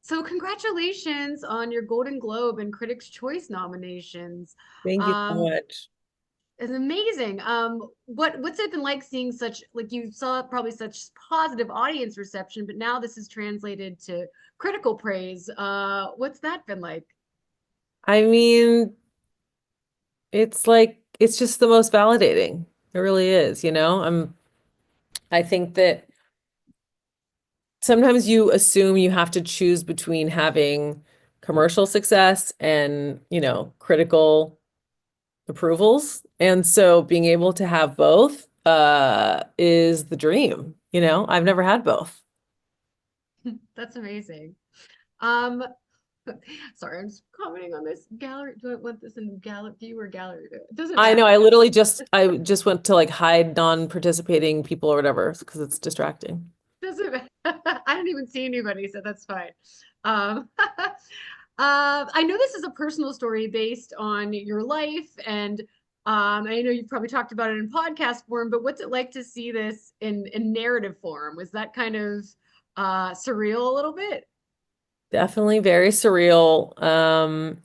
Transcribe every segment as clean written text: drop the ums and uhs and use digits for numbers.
So congratulations on your Golden Globe and Critics' Choice nominations. Thank you so Um, much. it's amazing. What's it been like seeing such like you saw probably such positive audience reception, but now this is translated to critical praise. What's that been like? I mean, it's just the most validating. It really is, you know? I think that sometimes you assume you have to choose between having commercial success and, critical approvals. And so being able to have both is the dream, you know? I've never had both. That's amazing. Um, sorry, I'm just commenting on this gallery. Do I want this in gallery view or gallery view? It doesn't I know, matter. I just went to like hide non-participating people or whatever because it's distracting. Doesn't matter. I don't even see anybody, so that's fine. I know this is a personal story based on your life, and I know you've probably talked about it in podcast form, but what's it like to see this in narrative form? Was that kind of surreal a little bit? Definitely very surreal.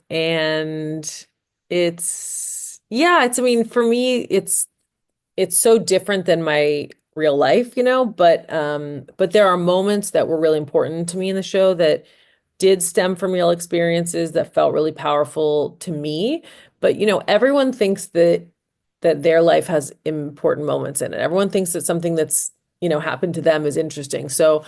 And I mean, for me, it's so different than my real life, but there are moments that were really important to me in the show that did stem from real experiences that felt really powerful to me. But everyone thinks that their life has important moments in it. Everyone thinks that something that's, happened to them is interesting. So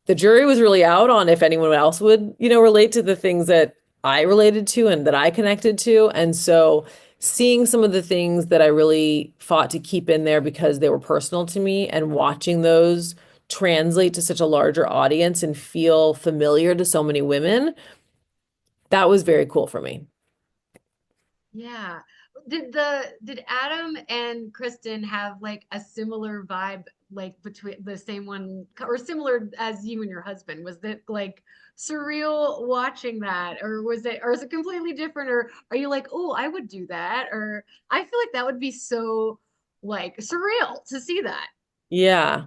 the jury was really out on if anyone else would, relate to the things that I related to and that I connected to. And so seeing some of the things that I really fought to keep in there because they were personal to me and watching those translate to such a larger audience and feel familiar to so many women, that was very cool for me. Yeah. Did Adam and Kristen have like a similar vibe, like between the same one or similar as you and your husband? Was it like surreal watching that, or is it completely different? Or are you like, oh, I would do that? Or I feel like that would be so like surreal to see that. Yeah.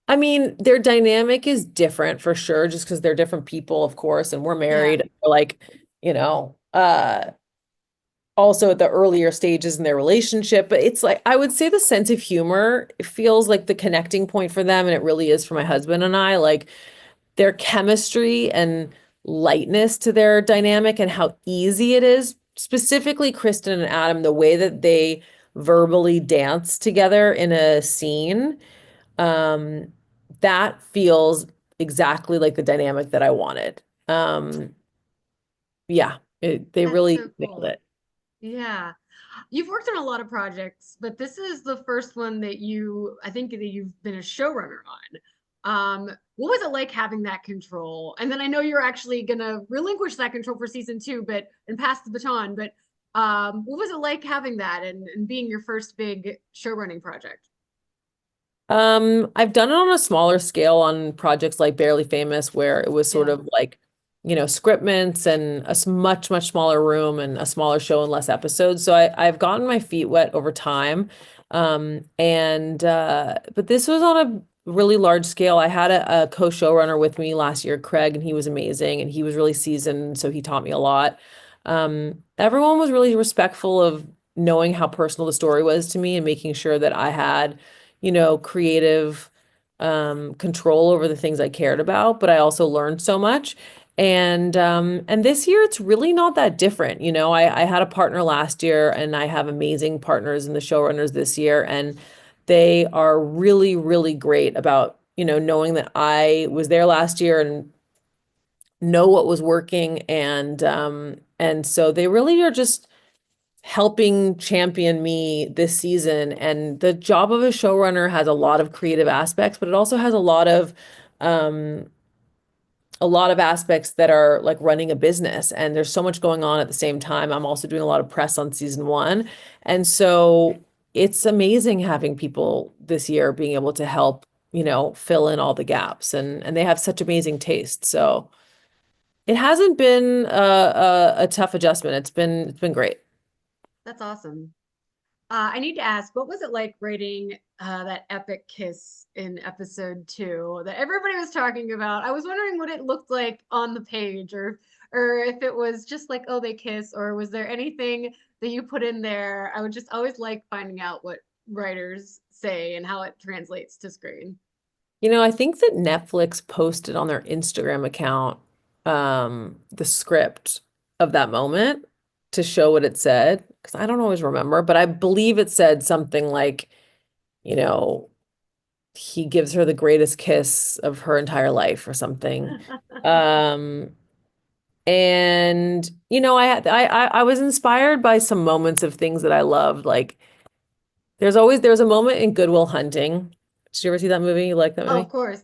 I mean, their dynamic is different for sure, just because they're different people, of course, and we're Yeah. married, like, you know, uh, also at the earlier stages in their relationship. But it's like, I would say the sense of humor feels like the connecting point for them. And it really is for my husband and I. Like their chemistry and lightness to their dynamic and how easy it is, specifically Kristen and Adam, the way that they verbally dance together in a scene, um, that feels exactly like the dynamic that I wanted. Yeah, they That's really so nailed cool. it. Yeah. You've worked on a lot of projects, but this is the first one that I think that you've been a showrunner on. What was it like having that control? And then I know you're actually gonna relinquish that control for season two, and pass the baton, but what was it like having that and being your first big showrunning project? I've done it on a smaller scale on projects like Barely Famous, where it was sort Yeah. of like, scriptments and much, much smaller room and a smaller show and less episodes. So I've gotten my feet wet over time. But this was on a really large scale. I had a co-showrunner with me last year, Craig, and he was amazing and he was really seasoned, so he taught me a lot. Everyone was really respectful of knowing how personal the story was to me and making sure that I had creative control over the things I cared about, but I also learned so much. And this year it's really not that different. I had a partner last year and I have amazing partners in the showrunners this year, and they are really, really great about, knowing that I was there last year and know what was working. And so they really are just helping champion me this season. And the job of a showrunner has a lot of creative aspects, but it also has um, a lot of aspects that are like running a business. And there's so much going on at the same time. I'm also doing a lot of press on season one. And so it's amazing having people this year being able to help, fill in all the gaps. And they have such amazing taste. So it hasn't been a tough adjustment. It's been great. That's awesome. I need to ask, what was it like writing that epic kiss in episode 2 that everybody was talking about? I was wondering what it looked like on the page, or if it was just like, oh, they kiss, or was there anything that you put in there? I would just always like finding out what writers say and how it translates to screen. I think that Netflix posted on their Instagram account the script of that moment to show what it said. Because I don't always remember, but I believe it said something like, you know, he gives her the greatest kiss of her entire life or something. Um, and I was inspired by some moments of things that I loved. Like there's a moment in Good Will Hunting. Did you ever see that movie? You like that Oh, movie? of course.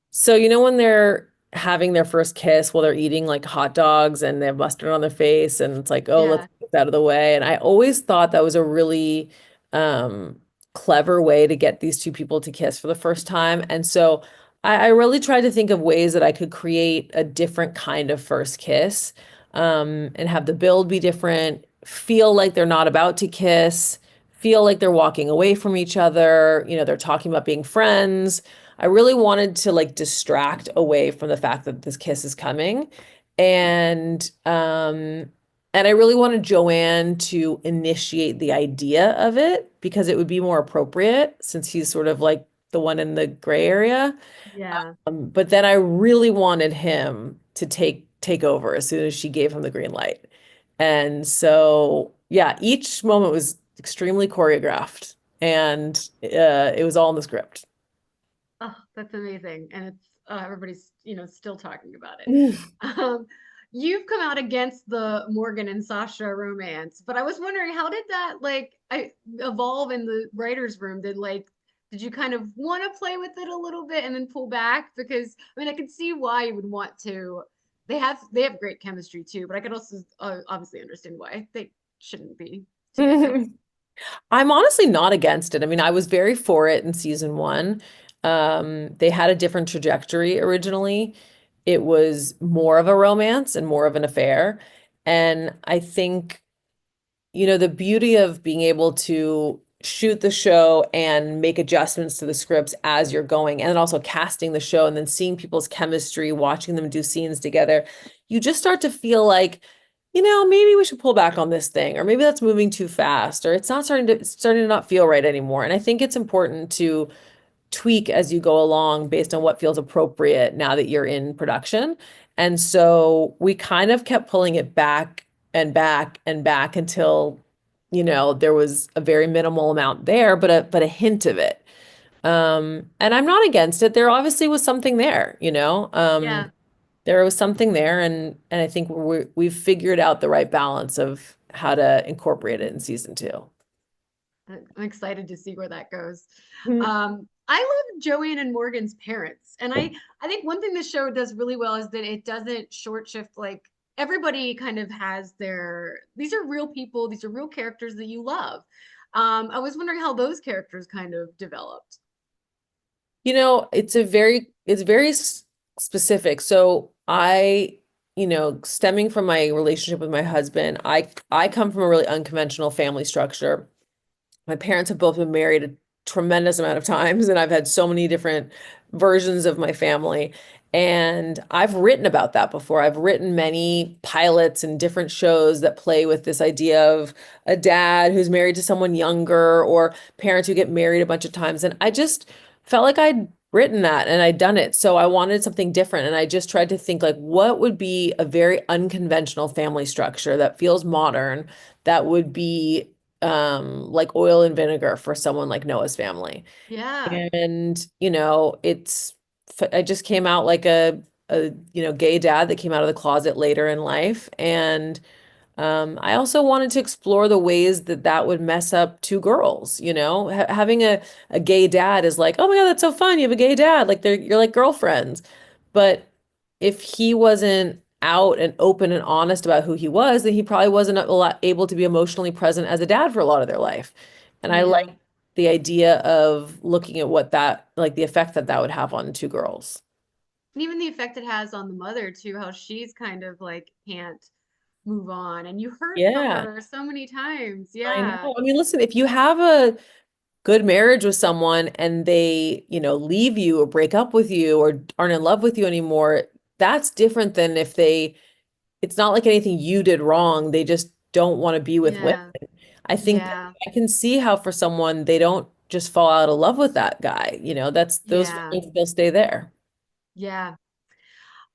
So, when they're having their first kiss while they're eating like hot dogs and they have mustard on their face, and it's like, oh, let's Yeah. get that out of the way. And I always thought that was a really um, clever way to get these two people to kiss for the first time. And so I really tried to think of ways that I could create a different kind of first kiss and have the build be different, feel like they're not about to kiss, feel like they're walking away from each other. They're talking about being friends. I really wanted to like distract away from the fact that this kiss is coming. And I really wanted Joanne to initiate the idea of it because it would be more appropriate since he's sort of like the one in the gray area. Yeah. But then I really wanted him to take over as soon as she gave him the green light. And so, yeah, each moment was extremely choreographed and it was all in the script. Oh, that's amazing. And it's everybody's, still talking about it. Mm. Um, you've come out against the Morgan and Sasha romance, but I was wondering how did that evolve in the writers' room? Did you kind of want to play with it a little bit and then pull back? Because I mean, I could see why you would want to. They have great chemistry too, but I could also obviously understand why they shouldn't be together. I'm honestly not against it. I mean, I was very for it in season one. They had a different trajectory originally. It was more of a romance and more of an affair. And I think the beauty of being able to shoot the show and make adjustments to the scripts as you're going, and then also casting the show and then seeing people's chemistry, watching them do scenes together, you just start to feel like, maybe we should pull back on this thing, or maybe that's moving too fast, or it's starting to not feel right anymore. And I think it's important to tweak as you go along based on what feels appropriate now that you're in production. And so we kind of kept pulling it back and back and back until, there was a very minimal amount there, but a hint of it. And I'm not against it. There obviously was something there, Yeah. there was something there, and I think we've figured out the right balance of how to incorporate it in season two. I'm excited to see where that goes. I love Joanne and Morgan's parents, and I think one thing this show does really well is that it doesn't short shift like everybody kind of has their these are real people, these are real characters that you love. I was wondering how those characters kind of developed. It's very specific. So stemming from my relationship with my husband, I come from a really unconventional family structure. My parents have both been married a tremendous amount of times, and I've had so many different versions of my family. And I've written about that before. I've written many pilots and different shows that play with this idea of a dad who's married to someone younger or parents who get married a bunch of times. And I just felt like I'd written that and I'd done it. So I wanted something different. And I just tried to think like, what would be a very unconventional family structure that feels modern, that would be like oil and vinegar for someone like Noah's family. Yeah. And, I just came out like a gay dad that came out of the closet later in life. And I also wanted to explore the ways that that would mess up two girls, having a gay dad is like, oh my God, that's so fun. You have a gay dad. Like you're like girlfriends. But if he wasn't out and open and honest about who he was, then he probably wasn't a lot able to be emotionally present as a dad for a lot of their life. And I like Yeah. the idea of looking at what that, like the effect that that would have on two girls. And even the effect it has on the mother too, how she's kind of like can't move on, and you heard from Yeah, her so many times. I Yeah. know. I mean, listen, if you have a good marriage with someone and they, leave you or break up with you or aren't in love with you anymore, that's different than if it's not like anything you did wrong. They just don't want to be with women. Yeah. I think that Yeah. I can see how for someone they don't just fall out of love with that guy. That's those Yeah. feelings, they'll stay there. Yeah.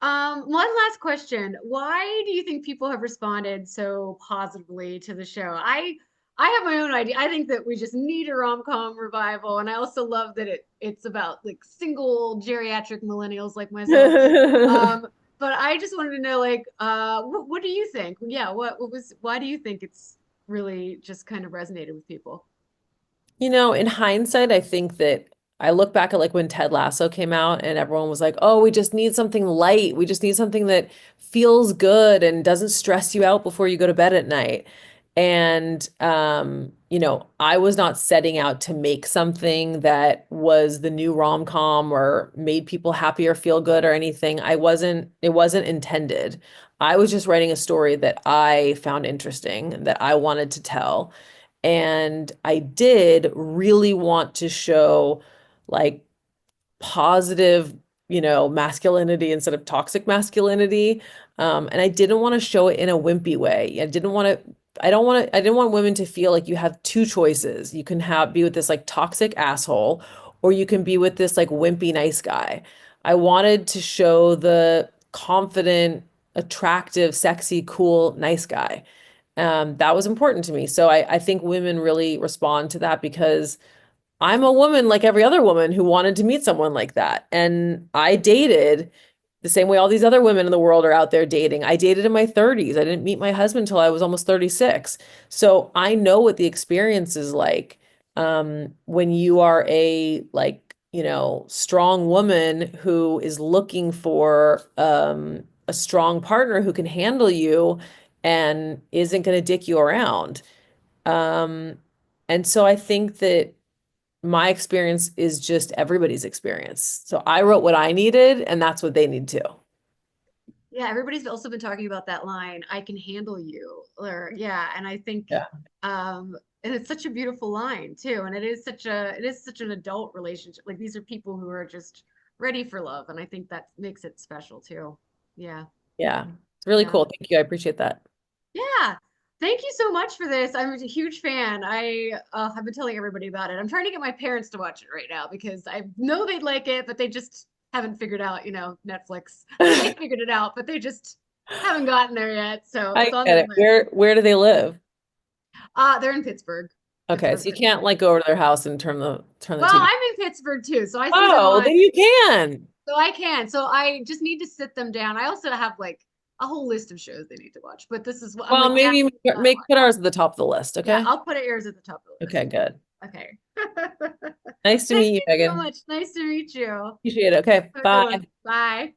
One last question. Why do you think people have responded so positively to the show? I have my own idea. I think that we just need a rom-com revival, and I also love that it's about like single geriatric millennials like myself. Um, but I just wanted to know, like, what do you think? Yeah, why do you think it's really just kind of resonated with people? In hindsight, I think that I look back at like when Ted Lasso came out and everyone was like, oh, we just need something light. We just need something that feels good and doesn't stress you out before you go to bed at night. And, I was not setting out to make something that was the new rom-com or made people happy or feel good or anything. It wasn't intended. I was just writing a story that I found interesting, that I wanted to tell. And I did really want to show like positive, masculinity instead of toxic masculinity. And I didn't want to show it in a wimpy way. I didn't want women to feel like you have two choices. You can be with this like toxic asshole, or you can be with this like wimpy nice guy. I wanted to show the confident, attractive, sexy, cool, nice guy. That was important to me. So I think women really respond to that because I'm a woman like every other woman who wanted to meet someone like that. And I dated the same way all these other women in the world are out there dating. I dated in my 30s. I didn't meet my husband until I was almost 36. So I know what the experience is like when you are a strong woman who is looking for a strong partner who can handle you and isn't going to dick you around. Um, and so I think that my experience is just everybody's experience. So I wrote what I needed, and that's what they need too. Yeah, everybody's also been talking about that line, I can handle you. Or yeah, and I think Yeah. and it's such a beautiful line too. And it is such an adult relationship. Like these are people who are just ready for love. And I think that makes it special too. Yeah. Yeah. It's really Yeah. cool. Thank you. I appreciate that. Yeah. Thank you so much for this. I'm a huge fan. I have been telling everybody about it. I'm trying to get my parents to watch it right now because I know they'd like it, but they just haven't figured out, Netflix. I mean, they figured it out, but they just haven't gotten there yet. So I it's on get their it. list. Where do they live? They're in Pittsburgh. Okay, Pittsburgh, so you can't like Pennsylvania. go over to their house and turn the Well, TV. I'm in Pittsburgh too, so I see them Oh, on. then you can. So I can. So I just need to sit them down. I also have like a whole list of shows they need to watch, but this is what I'm Well, like, Dad, maybe you gotta make watch. put ours at the top of the list, Yeah, okay? I'll put yours at the top of the Okay, list. good. Okay. Nice to Thank meet you, you so Megan. much. Nice to meet you. Appreciate it. Okay, Have a good one. bye. Bye.